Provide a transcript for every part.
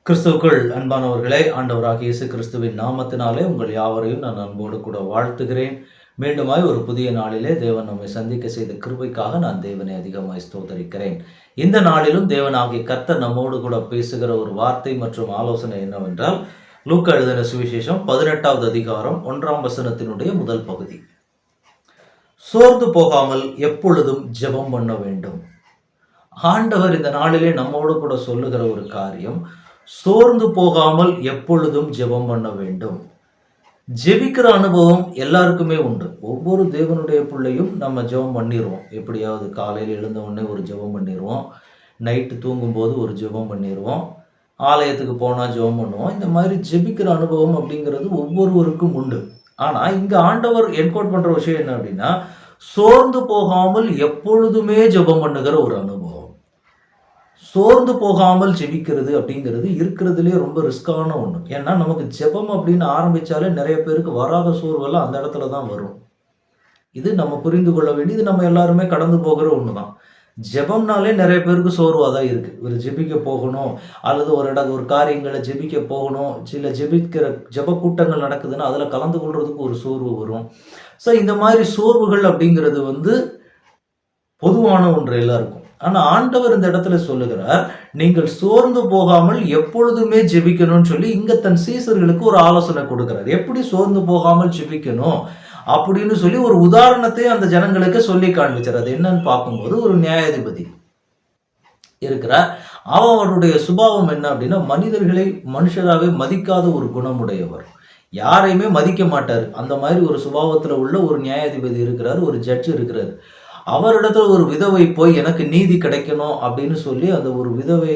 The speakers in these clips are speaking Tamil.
கிறிஸ்துவுக்குள் அன்பானவர்களே, ஆண்டவராகிய இயேசு கிறிஸ்துவின் நாமத்தினாலே உங்கள் யாவரையும் நான் அன்போடு கூட வாழ்த்துகிறேன். மீண்டுமாய் ஒரு புதிய நாளிலே தேவன் நம்மை சந்திக்க செய்த கிருபைக்காக நான் தேவனை அதிகமாய் ஸ்தோத்தரிக்கிறேன். இந்த நாளிலும் தேவனாகிய கர்த்தர் நம்மோடு கூட பேசுகிற ஒரு வார்த்தை மற்றும் ஆலோசனை என்னவென்றால், லூக்கா எழுதின சுவிசேஷம் 18வது அதிகாரம் 1ஆம் வசனத்தினுடைய முதல் பகுதி. சோர்ந்து போகாமல் எப்பொழுதும் ஜெபம் பண்ண வேண்டும். ஆண்டவர் இந்த நாளிலே நம்மோடு கூட சொல்லுகிற ஒரு காரியம், சோர்ந்து போகாமல் எப்பொழுதும் ஜெபம் பண்ண வேண்டும். ஜெபிக்கிற அனுபவம் எல்லாருக்குமே உண்டு. ஒவ்வொரு தேவனுடைய பிள்ளையும் நம்ம ஜெபம் பண்ணிடுவோம். எப்படியாவது காலையில் எழுந்த உடனே ஒரு ஜெபம் பண்ணிடுவோம், நைட்டு தூங்கும்போது ஒரு ஜெபம் பண்ணிடுவோம், ஆலயத்துக்கு போனால் ஜெபம் பண்ணுவோம். இந்த மாதிரி ஜெபிக்கிற அனுபவம் அப்படிங்கிறது ஒவ்வொருவருக்கும் உண்டு. ஆனால் இங்கே ஆண்டவர் என்கோட் பண்ணுற விஷயம் என்ன அப்படின்னா, சோர்ந்து போகாமல் எப்பொழுதுமே ஜெபம் பண்ணுகிற ஒரு அனுபவம். சோர்ந்து போகாமல் ஜெபிக்கிறது அப்படிங்கிறது இருக்கிறதுலே ரொம்ப ரிஸ்கான ஒன்று. ஏன்னா நமக்கு ஜெபம் அப்படின்னு ஆரம்பித்தாலே நிறைய பேருக்கு வராத சோர்வெல்லாம் அந்த இடத்துல தான் வரும். இது நம்ம புரிந்து கொள்ள வேண்டியது, நம்ம எல்லாருமே கடந்து போகிற ஒன்று தான். ஜெபம்னாலே நிறைய பேருக்கு சோர்வாக தான் இருக்குது. ஒரு ஜெபிக்க போகணும், அல்லது ஒரு காரியங்களை ஜெபிக்க போகணும், சில ஜெப கூட்டங்கள் நடக்குதுன்னா அதில் கலந்து கொள்றதுக்கு ஒரு சோர்வு வரும். ஸோ இந்த மாதிரி சோர்வுகள் அப்படிங்கிறது பொதுவான ஒன்று எல்லாருக்கும். ஆனால் ஆண்டவர் இந்த இடத்துல சொல்லுகிறார், நீங்கள் சோர்ந்து போகாமல் எப்பொழுதுமே ஜெபிக்கணும்னு சொல்லி இங்கே தன் சீசர்களுக்கு ஒரு ஆலோசனை கொடுக்கிறார். எப்படி சோர்ந்து போகாமல் ஜெபிக்கணும் அப்படின்னு சொல்லி ஒரு உதாரணத்தை அந்த ஜனங்களுக்கு சொல்லி காண்பிச்சார். அது என்னன்னு பார்க்கும்போது, ஒரு நியாயாதிபதி இருக்கிறார். அவருடைய சுபாவம் என்ன அப்படின்னா, மனிதர்களை மனுஷராகவே மதிக்காத ஒரு குணமுடையவர். யாரையுமே மதிக்க மாட்டார். அந்த மாதிரி ஒரு சுபாவத்தில் உள்ள ஒரு நியாயாதிபதி இருக்கிறார், ஒரு ஜட்ஜ் இருக்கிறார். அவரிடத்துல ஒரு விதவை போய் எனக்கு நீதி கிடைக்கணும் அப்படின்னு சொல்லி அந்த ஒரு விதவை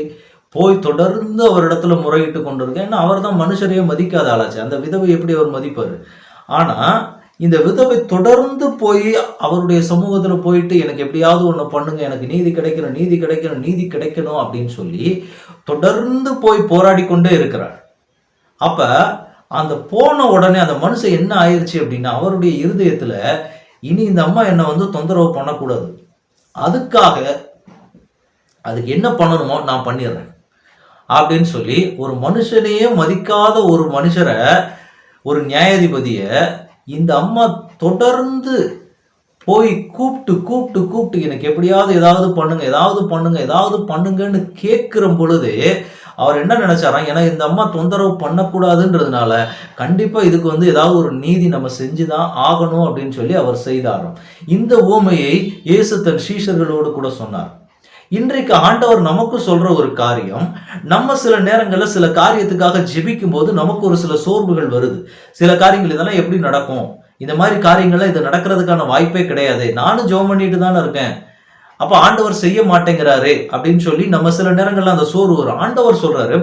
போய் தொடர்ந்து அவரிடத்துல முறையிட்டு கொண்டு இருக்க. ஏன்னா அவர் தான் மனுஷரையே மதிக்காத ஆளாச்சு. அந்த விதவை எப்படி அவர் மதிப்பார்? ஆனால் இந்த விதவை தொடர்ந்து போய் அவருடைய சமூகத்தில் போயிட்டு எனக்கு எப்படியாவது ஒன்று பண்ணுங்க, எனக்கு நீதி கிடைக்கணும், நீதி கிடைக்கணும், நீதி கிடைக்கணும் அப்படின்னு சொல்லி தொடர்ந்து போய் போராடி கொண்டே இருக்கிறார். அப்ப அந்த போன உடனே அந்த மனுஷன் என்ன ஆயிடுச்சு அப்படின்னா, அவருடைய இருதயத்துல இனி இந்த அம்மா என்னை தொந்தரவு பண்ணக்கூடாது, அதுக்கு என்ன பண்ணணுமோ நான் பண்ணிடுறேன் அப்படின்னு சொல்லி, ஒரு மனுஷனையே மதிக்காத ஒரு மனுஷரை, ஒரு நியாயாதிபதிய இந்த அம்மா தொடர்ந்து போய் கூப்பிட்டு கூப்பிட்டு கூப்பிட்டு எனக்கு எப்படியாவது ஏதாவது பண்ணுங்க, ஏதாவது பண்ணுங்க, ஏதாவது பண்ணுங்கன்னு கேட்கிற பொழுது அவர் என்ன நினைச்சாராம், ஏன்னா இந்த அம்மா தொந்தரவு பண்ணக்கூடாதுன்றதுனால கண்டிப்பா இதுக்கு ஏதாவது ஒரு நீதி நம்ம செஞ்சுதான் ஆகணும் அப்படின்னு சொல்லி அவர் செய்தாராம். இந்த உவமையை இயேசு தன் சீஷர்களோடு கூட சொன்னார். இன்றைக்கு ஆண்டவர் நமக்கு சொல்ற ஒரு காரியம், நம்ம சில நேரங்களில் சில காரியத்துக்காக ஜெபிக்கும் போது நமக்கு ஒரு சில சோர்வுகள் வருது. சில காரியங்கள் இதெல்லாம் எப்படி நடக்கும், இந்த மாதிரி காரியங்கள்லாம் இது நடக்கிறதுக்கான வாய்ப்பே கிடையாது, நானும் ஜெபம் பண்ணிட்டு தானே இருக்கேன், அப்ப ஆண்டவர் செய்ய மாட்டேங்கிறாரு அப்படின்னு சொல்லி நம்ம சில நேரங்கள்ல அந்த சோர்வு வரும். ஆண்டவர் சொல்றாரு,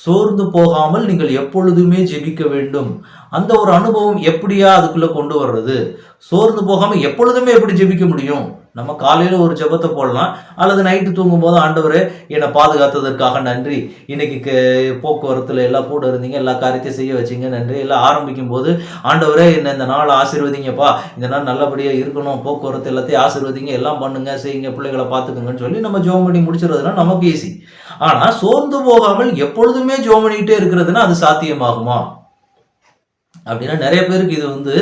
சோர்ந்து போகாமல் நீங்கள் எப்பொழுதுமே ஜெபிக்க வேண்டும். அந்த ஒரு அனுபவம் எப்படியா அதுக்குள்ள கொண்டு வர்றது? சோர்ந்து போகாம எப்பொழுதுமே எப்படி ஜெபிக்க முடியும்? நம்ம காலையில ஒரு ஜெபத்தை போடலாம், அல்லது நைட்டு தூங்கும் போது ஆண்டவரே என்னை பாதுகாத்ததற்காக நன்றி, இன்னைக்கு போக்குவரத்துல எல்லாம் கூட இருந்தீங்க, எல்லா காரியத்தையும் செய்ய வச்சீங்க நன்றி, எல்லாம் ஆரம்பிக்கும் போது ஆண்டவரே என்ன இந்த நாள் ஆசீர்வதிங்கப்பா, இந்த நாள் நல்லபடியா இருக்கணும், போக்குவரத்து எல்லாத்தையும் ஆசீர்வதிங்க, எல்லாம் பண்ணுங்க, செய்யுங்க, பிள்ளைகளை பார்த்துக்குங்கன்னு சொல்லி நம்ம ஜெபம் பண்ணி முடிச்சிருதுன்னா நமக்கு ஈஸி. ஆனா சோர்ந்து போகாமல் எப்பொழுதுமே ஜெபம் பண்ணிட்டே இருக்கிறதுனா அது சாத்தியமாகுமா அப்படின்னா, நிறைய பேருக்கு இது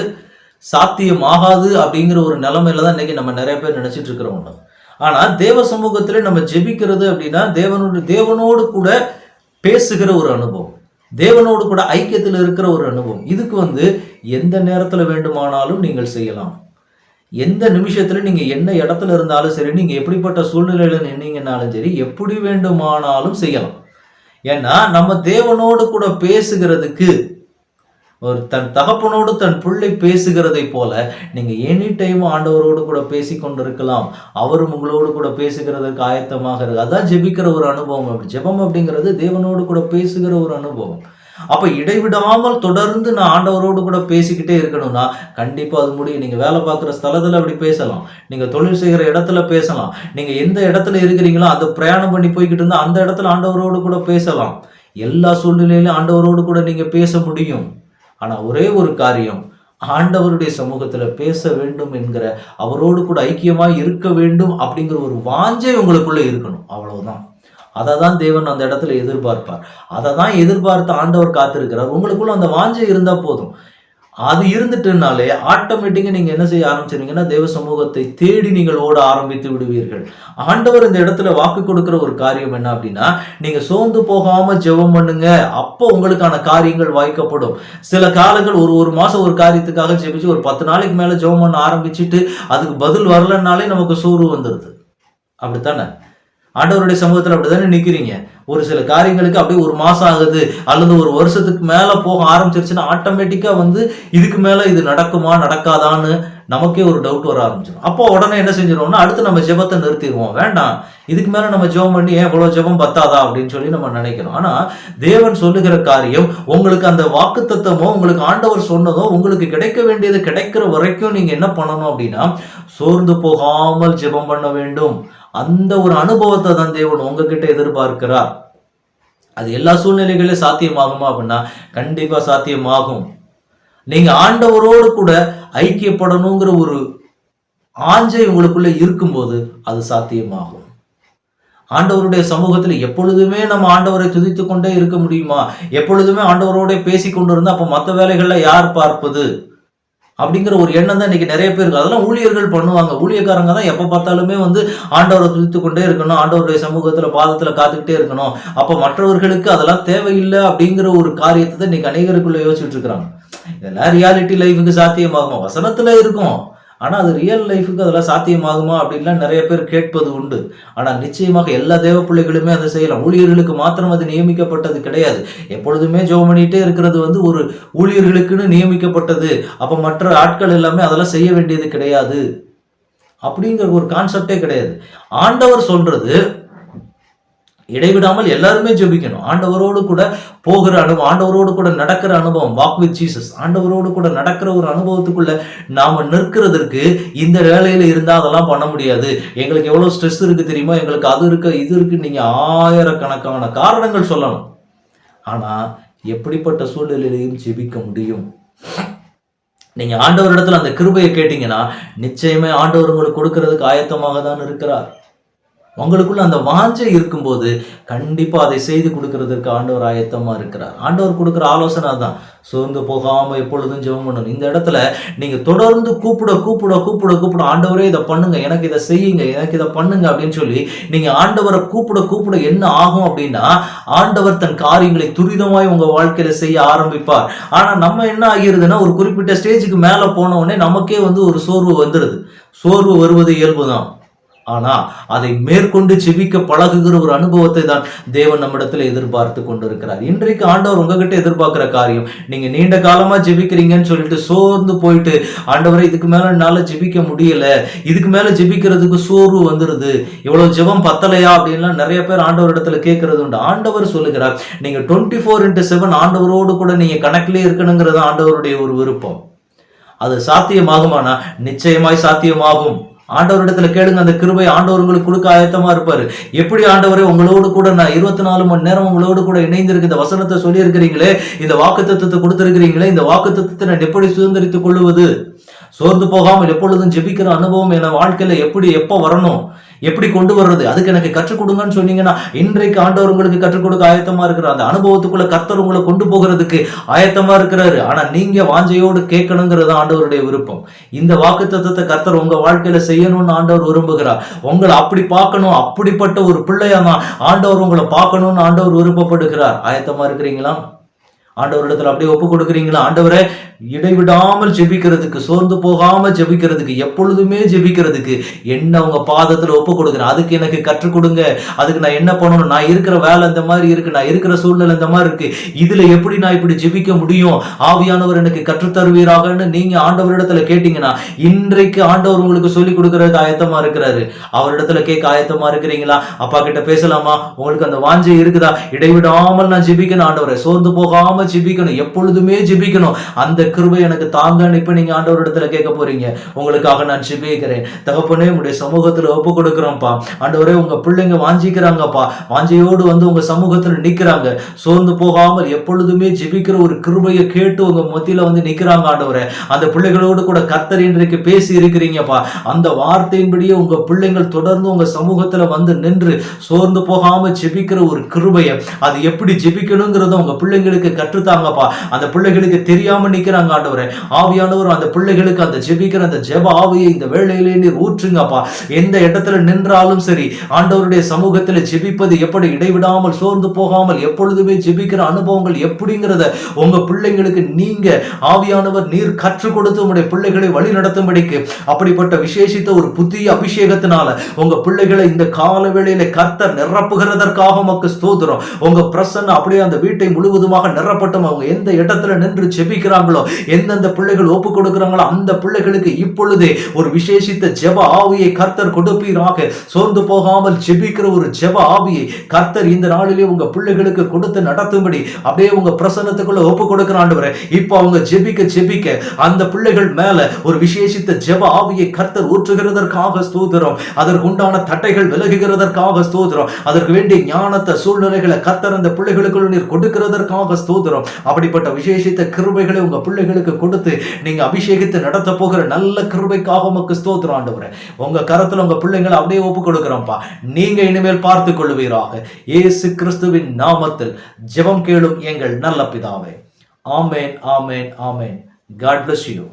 சாத்தியமாகாது அப்படிங்கிற ஒரு நிலைமையில தான் இன்னைக்கு நம்ம நிறைய பேர் நினைச்சிட்டு இருக்கிறோம். ஆனா தேவ சமூகத்திலே நம்ம ஜெபிக்கிறது அப்படின்னா, தேவனோடு கூட பேசுகிற ஒரு அனுபவம், தேவனோடு கூட ஐக்கியத்தில் இருக்கிற ஒரு அனுபவம். இதுக்கு எந்த நேரத்துல வேண்டுமானாலும் நீங்கள் செய்யலாம். எந்த நிமிஷத்துல நீங்க என்ன இடத்துல இருந்தாலும் சரி, நீங்க எப்படிப்பட்ட சூழ்நிலையில நின்னீங்கன்னாலும் சரி, எப்படி வேண்டுமானாலும் செய்யலாம். ஏன்னா நம்ம தேவனோடு கூட பேசுகிறதுக்கு, ஒரு தன் தகப்பனோடு தன் பிள்ளை பேசுகிறதை போல நீங்க எனி டைம் ஆண்டவரோடு கூட பேசி கொண்டிருக்கலாம். அவரும் உங்களோடு கூட பேசுகிறதுக்கு ஆயத்தமாக இருக்கு. அதான் ஜெபிக்கிற ஒரு அனுபவம். ஜெபம் அப்படிங்கிறது தேவனோடு கூட பேசுகிற ஒரு அனுபவம். அப்ப இடைவிடாமல் தொடர்ந்து நான் ஆண்டவரோடு கூட பேசிக்கிட்டே இருக்கணும்னா கண்டிப்பா அது முடியும். நீங்க வேலை பார்க்குற ஸ்தலத்துல அப்படி பேசலாம், நீங்க தொழில் செய்கிற இடத்துல பேசலாம், நீங்க எந்த இடத்துல இருக்கிறீங்களோ அந்த பிரயாணம் பண்ணி போய்கிட்டு இருந்தா அந்த இடத்துல ஆண்டவரோடு கூட பேசலாம். எல்லா சூழ்நிலையிலும் ஆண்டவரோடு கூட நீங்க பேச முடியும். ஆனா ஒரே ஒரு காரியம், ஆண்டவருடைய சமூகத்துல பேச வேண்டும் என்கிற, அவரோடு கூட ஐக்கியமாய் இருக்க வேண்டும் அப்படிங்கிற ஒரு வாஞ்சை உங்களுக்குள்ள இருக்கணும். அவ்வளவுதான். அதை தான் தேவன் அந்த இடத்துல எதிர்பார்ப்பார். அதை தான் எதிர்பார்த்து ஆண்டவர் காத்திருக்கிறார். உங்களுக்குள்ள அந்த வாஞ்சை இருந்தா போதும். அது இருந்துட்டுனாலே ஆட்டோமேட்டிக்கா நீங்க என்ன செய்ய ஆரம்பிச்சிருவீங்கன்னா, தேவ சமூகத்தை தேடி நீங்கள் ஓட ஆரம்பித்து விடுவீர்கள். ஆண்டவர் இந்த இடத்துல வாக்கு கொடுக்கிற ஒரு காரியம் என்ன அப்படின்னா, நீங்க சோர்ந்து போகாம ஜெபம் பண்ணுங்க. அப்போ உங்களுக்கான காரியங்கள் வாய்க்கப்படும். சில காலங்கள் ஒரு மாசம் ஒரு காரியத்துக்காக ஜெபிச்சு ஒரு 10 நாளைக்கு மேல ஜெபம் பண்ண ஆரம்பிச்சுட்டு அதுக்கு பதில் வரலனாலே நமக்கு சோர்வு வந்துருது. அப்படித்தானே? ஆண்டவருடைய சமூகத்துல அப்படித்தானே நிக்கிறீங்க. ஒரு சில காரியங்களுக்கு அப்படியே ஒரு மாசம் ஆகுது அல்லது ஒரு வருஷத்துக்கு மேல போக ஆரம்பிச்சிருச்சுன்னா ஆட்டோமேட்டிக்கா இதுக்கு மேல இது நடக்குமா நடக்காதான்னு நமக்கே ஒரு டவுட் வர ஆரம்பிச்சிடும். அப்போ உடனே என்ன செஞ்சிருவோம்னா, அடுத்து நம்ம ஜெபத்தை நிறுத்திடுவோம். வேண்டாம், இதுக்கு மேல நம்ம ஜெபம் பண்ணி ஏன் இவ்வளவு ஜெபம் பத்தாதா அப்படின்னு சொல்லி நம்ம நினைக்கிறோம். ஆனா தேவன் சொல்லுகிற காரியம், உங்களுக்கு அந்த வாக்குத்தத்தமோ உங்களுக்கு ஆண்டவர் சொன்னதோ உங்களுக்கு கிடைக்க வேண்டியது கிடைக்கிற வரைக்கும் நீங்க என்ன பண்ணணும் அப்படின்னா, சோர்ந்து போகாமல் ஜெபம் பண்ண வேண்டும். அந்த ஒரு அனுபவத்தை தான் தேவன் உங்ககிட்ட எதிர்பார்க்கிறார். அது எல்லா சூழ்நிலைகளிலும் சாத்தியமாகுமா அப்படின்னா கண்டிப்பா சாத்தியமாகும். நீங்க ஆண்டவரோடு கூட ஐக்கியப்படணுங்கிற ஒரு ஆஞ்சை உங்களுக்குள்ள இருக்கும்போது அது சாத்தியமாகும். ஆண்டவருடைய சமூகத்துல எப்பொழுதுமே நம்ம ஆண்டவரை துதித்துக் கொண்டே இருக்க முடியுமா? எப்பொழுதுமே ஆண்டவரோட பேசி கொண்டு இருந்தா அப்ப மற்ற வேலைகள்ல யார் பார்ப்பது அப்படிங்கிற ஒரு எண்ணம் தான் இன்னைக்கு நிறைய பேருக்கு. அதெல்லாம் ஊழியர்கள் பண்ணுவாங்க. ஊழியக்காரங்க தான் எப்ப பார்த்தாலுமே ஆண்டவரை துதித்து கொண்டே இருக்கணும், ஆண்டவருடைய சமூகத்துல பாதத்துல காத்துக்கிட்டே இருக்கணும். அப்ப மற்றவர்களுக்கு அதெல்லாம் தேவையில்லை அப்படிங்கிற ஒரு காரியத்தை தான் இன்னைக்கு அநேகருக்குள்ள யோசிச்சுட்டு இருக்கிறாங்க. இதெல்லாம் ரியாலிட்டி லைஃபுக்கு சாத்தியமாகுமா? வசனத்துல இருக்கும், ஆனா அது ரியல் லைஃபுக்கு அதெல்லாம் சாத்தியமாகுமா அப்படின்லாம் நிறைய பேர் கேட்பது உண்டு. ஆனா நிச்சயமாக எல்லா தேவ பிள்ளைகளுமே அதை செய்யலாம். ஊழியர்களுக்கு மாத்திரம் அது நியமிக்கப்பட்டது கிடையாது. எப்பொழுதுமே ஜெபம் பண்ணிட்டே இருக்கிறது ஒரு ஊழியர்களுக்குன்னு நியமிக்கப்பட்டது. அப்ப மற்ற ஆட்கள் எல்லாமே அதெல்லாம் செய்ய வேண்டியது கிடையாது அப்படிங்கிற ஒரு கான்செப்டே கிடையாது. ஆண்டவர் சொல்றது இடைவிடாமல் எல்லாருமே ஜெபிக்கணும். ஆண்டவரோடு கூட போகிற அனுபவம், ஆண்டவரோடு கூட நடக்கிற அனுபவம், வாக் வித் ஜீசஸ், ஆண்டவரோடு கூட நடக்கிற ஒரு அனுபவத்துக்குள்ள நாம நிற்கிறதற்கு இந்த வேலையில இருந்தா அதெல்லாம் பண்ண முடியாது. எங்களுக்கு எவ்வளவு ஸ்ட்ரெஸ் இருக்கு தெரியுமா, எங்களுக்கு அது இருக்கு இது இருக்கு, நீங்க ஆயிரக்கணக்கான காரணங்கள் சொல்லணும். ஆனா எப்படிப்பட்ட சூழ்நிலையிலையும் ஜெபிக்க முடியும். நீங்க ஆண்டவரிடத்துல அந்த கிருபையை கேட்டீங்கன்னா நிச்சயமே ஆண்டவர் உங்களுக்கு கொடுக்கிறதுக்கு ஆயத்தமாக தான் இருக்கிறார். உங்களுக்குள்ள அந்த வாஞ்சை இருக்கும்போது கண்டிப்பா அதை செய்து கொடுக்கறதற்கு ஆண்டவர் ஆயத்தமா இருக்கிறார். ஆண்டவர் கொடுக்கிற ஆலோசனை தான், சோர்ந்து போகாம எப்பொழுதும் ஜெபம் பண்ணணும். இந்த இடத்துல நீங்க தொடர்ந்து கூப்பிட கூப்பிட கூப்பிட கூப்பிட ஆண்டவரே இதை பண்ணுங்க, எனக்கு இதை செய்யுங்க, எனக்கு இதை பண்ணுங்க அப்படின்னு சொல்லி நீங்க ஆண்டவரை கூப்பிட கூப்பிட என்ன ஆகும் அப்படின்னா, ஆண்டவர் தன் காரியங்களை துரிதமாய் உங்க வாழ்க்கையில செய்ய ஆரம்பிப்பார். ஆனா நம்ம என்ன ஆகிருதுன்னா, ஒரு குறிப்பிட்ட ஸ்டேஜுக்கு மேல போன உடனே நமக்கே ஒரு சோர்வு வந்துடுது. சோர்வு வருவது இயல்புதான். ஆனா அதை மேற்கொண்டு செபிக்க பழகுகிற ஒரு அனுபவத்தை தான் தேவன் நம்மிடத்துல எதிர்பார்த்து கொண்டிருக்கிறார். இன்றைக்கு ஆண்டவர் உங்ககிட்ட எதிர்பார்க்கிற காரியம், நீங்க நீண்ட காலமா ஜெபிக்கிறீங்கன்னு சொல்லிட்டு சோர்ந்து போயிட்டு, ஆண்டவரை இதுக்கு மேல என்னால ஜெபிக்க முடியல, இதுக்கு மேல ஜெபிக்கிறதுக்கு சோர்வு வந்துருது, இவ்வளவு ஜெபம் பத்தலையா அப்படின்லாம் நிறைய பேர் ஆண்டவர் இடத்துல கேட்கறது உண்டு. ஆண்டவர் சொல்லுகிறார், நீங்க 24/7 ஆண்டவரோடு கூட நீங்க கணக்கிலே இருக்கணுங்கிறது ஆண்டவருடைய ஒரு விருப்பம். அது சாத்தியமாகுமானா நிச்சயமாய் சாத்தியமாகும். ஆண்டவரிடத்துல கேளுங்க, அந்த கிருபை ஆண்டவர் உங்களுக்கு கொடுக்க ஆயத்தமா இருப்பாரு. எப்படி ஆண்டவரே உங்களோடு கூட நான் 24 மணி நேரம் உங்களோடு கூட இணைந்திருக்கு, இந்த வசனத்தை சொல்லி இருக்கிறீங்களே, இந்த வாக்குத்தத்தத்தை கொடுத்திருக்கிறீங்களே, இந்த வாக்குத்தத்தத்தை நான் எப்படி சுதந்திரித்துக் கொள்ளுவது? சோர்ந்து போகாமல் எப்பொழுதும் ஜெபிக்கிற அனுபவம் என் வாழ்க்கையில எப்ப வரணும், எப்படி கொண்டு வர்றது, அதுக்கு எனக்கு கற்றுக் கொடுங்கன்னு சொன்னீங்கன்னா இன்றைக்கு ஆண்டவர் உங்களுக்கு கற்றுக் கொடுக்க ஆயத்தமா இருக்கிறார். அந்த அனுபவத்துக்குள்ள கர்த்தர் உங்களை கொண்டு போகிறதுக்கு ஆயத்தமா இருக்கிறாரு. ஆனா நீங்க வாஞ்சையோடு கேட்கணுங்கிறது ஆண்டவருடைய விருப்பம். இந்த வாக்குத்தத்தத்தை கர்த்தர் உங்க வாழ்க்கையில செய்யணும்னு ஆண்டவர் விரும்புகிறார். உங்களை அப்படி பார்க்கணும், அப்படிப்பட்ட ஒரு பிள்ளையா தான் ஆண்டவர் உங்களை பார்க்கணும்னு ஆண்டவர் விருப்பப்படுகிறார். ஆயத்தமா இருக்கிறீங்களா? ஆண்டவரிடத்துல அப்படியே ஒப்பு கொடுக்குறீங்களா? ஆண்டவரே, இடைவிடாமல் ஜெபிக்கிறதுக்கு, சோர்ந்து போகாம ஜெபிக்கிறதுக்கு, எப்பொழுதுமே ஜெபிக்கிறதுக்கு என்ன உங்க பாதத்துல ஒப்பு கொடுக்குறேன். அதுக்கு எனக்கு கற்றுக் கொடுங்க. அதுக்கு நான் என்ன பண்ணணும்? நான் இருக்கிற வேலை இந்த மாதிரி இருக்கு, நான் இருக்கிற சூழ்நிலை இந்த மாதிரி இருக்கு, இதுல எப்படி நான் இப்படி ஜெபிக்க முடியும்? ஆவியானவர் எனக்கு கற்றுத்தருவீராகன்னு நீங்க ஆண்டவரிடத்துல கேட்டீங்கன்னா இன்றைக்கு ஆண்டவர் உங்களுக்கு சொல்லி கொடுக்கறதுக்கு ஆயத்தமா இருக்கிறாரு. அவரிடத்துல கேட்க ஆயத்தமா இருக்கிறீங்களா? அப்பா கிட்ட பேசலாமா? உங்களுக்கு அந்த வாஞ்சை இருக்குதா? இடைவிடாமல் நான் ஜெபிக்கணும் ஆண்டவரை, சோர்ந்து போகாம போகாம ஜெபிக்கணும், எப்பொழுதுமே ஜெபிக்கணும். அந்த கிருபை எனக்கு தாங்கன்னு இப்ப நீங்க ஆண்டவரிடத்துல கேட்க போறீங்க. உங்களுக்காக நான் ஜெபிக்கிறேன். தகப்பனே, உங்களுடைய சமூகத்துல ஒப்பு கொடுக்கிறோம்ப்பா. ஆண்டவரே, உங்க பிள்ளைங்க வாஞ்சிக்கிறாங்கப்பா, வாஞ்சையோடு வந்து உங்க சமூகத்துல நிக்கிறாங்க. சோர்ந்து போகாமல் எப்பொழுதுமே ஜெபிக்கிற ஒரு கிருபையை கேட்டு உங்க மத்தியில வந்து நிக்கிறாங்க ஆண்டவரே. அந்த பிள்ளைகளோடு கூட கர்த்தர் இன்றைக்கு பேசி இருக்கிறீங்கப்பா. அந்த வார்த்தையின்படியே உங்க பிள்ளைங்கள் தொடர்ந்து உங்க சமூகத்துல வந்து நின்று சோர்ந்து போகாம ஜெபிக்கிற ஒரு கிருபையை, அது எப்படி ஜெபிக்கணுங்கிறத உங்க பிள்ளைங்களுக்கு கற்றுத்தாங்கப்பா. அந்த பிள்ளைகளுக்கு தெரியாம நிக்கிறாங்க ஆண்டவரே. ஆவியானவர் அந்த பிள்ளைகளுக்கு அந்த ஜெபிக்கிற அந்த ஜெப ஆவியை இந்த வேளையிலே நீர் ஊற்றுங்கப்பா. எந்த இடத்துல நின்றாலும் சரி, ஆண்டவருடைய சமூகத்தில் ஜெபிப்பது எப்படி, இடைவிடாமல் சோர்ந்து போகாமல் எப்பொழுதுமே ஜெபிக்கிற அனுபவங்கள் எப்படிங்கிறத உங்க பிள்ளைங்களுக்கு நீங்க ஆவியானவர் நீர் கற்றுக் கொடுத்து உங்களுடைய பிள்ளைகளை வழி நடத்தும்படிக்கு அப்படிப்பட்ட விசேஷித்த ஒரு புதிய அபிஷேகத்தினால உங்க பிள்ளைகளை இந்த கால வேளையில கர்த்தர் நிரப்புகிறதற்காக உமக்கு ஸ்தோத்திரம். உங்க பிரசன்னம் அப்படியே அந்த வீட்டை முழுவதுமாக நிரப்பட்டும். அவங்க எந்த இடத்துல நின்று ஜெபிக்கிறாங்களோ, எந்தெந்த பிள்ளைகள் ஒப்பு கொடுக்கிறாங்களோ, அந்த பிள்ளைகளுக்கு இப்பொழுதே ஒரு விசேஷித்த ஜெப ஆவியை கர்த்தர் கொடுப்பீராக. சோர்ந்து போகாமல் ஜெபிக்கிற ஒரு ஜெப ஆவியை கர்த்தர் இந்த நாளிலே உங்க பிள்ளைகளுக்கு கொடுத்து நடத்தும்படி அப்படியே உங்க பிரசன்னத்துக்குள்ள ஒப்பு கொடுக்கிற ஆண்டவரே. இப்போ அவங்க ஜெபிக்க ஜெபிக்க அந்த பிள்ளைகள் மேல ஒரு விசேஷித்த ஜெப ஆவியை கர்த்தர் ஊற்றுகிறதற்காக ஸ்தோத்திரம். அதற்கு உண்டான தட்டைகள் விலகுகிறதற்காக ஸ்தோத்திரம். அதற்கு வேண்டிய ஞானத்தை, சூழ்நிலைகளை கர்த்தர் அந்த பிள்ளைகளுக்குள்ள நீர் கொடுக்கிறதற்காக ஸ்தோத்திரம். அப்படிப்பட்ட விசேஷித்த கிருபைகளை உங்க பிள்ளைகளுக்கு கொடுத்து நீங்க அபிஷேகித்து நடத்த போகிற நல்ல கிருபைக்காக உமக்கு ஸ்தோத்திரம் ஆண்டவரே. உங்க கரத்துல உங்க பிள்ளைங்களை அப்படியே ஒப்பு கொடுக்கிறோம்ப்பா. நீங்க இனிமேல் பார்த்துக் கொள்வீராக. இயேசு கிறிஸ்துவின் நாமத்தில் ஜெபம் கேளும் எங்கள் நல்ல பிதாவே. ஆமென், ஆமென், ஆமென். God bless you.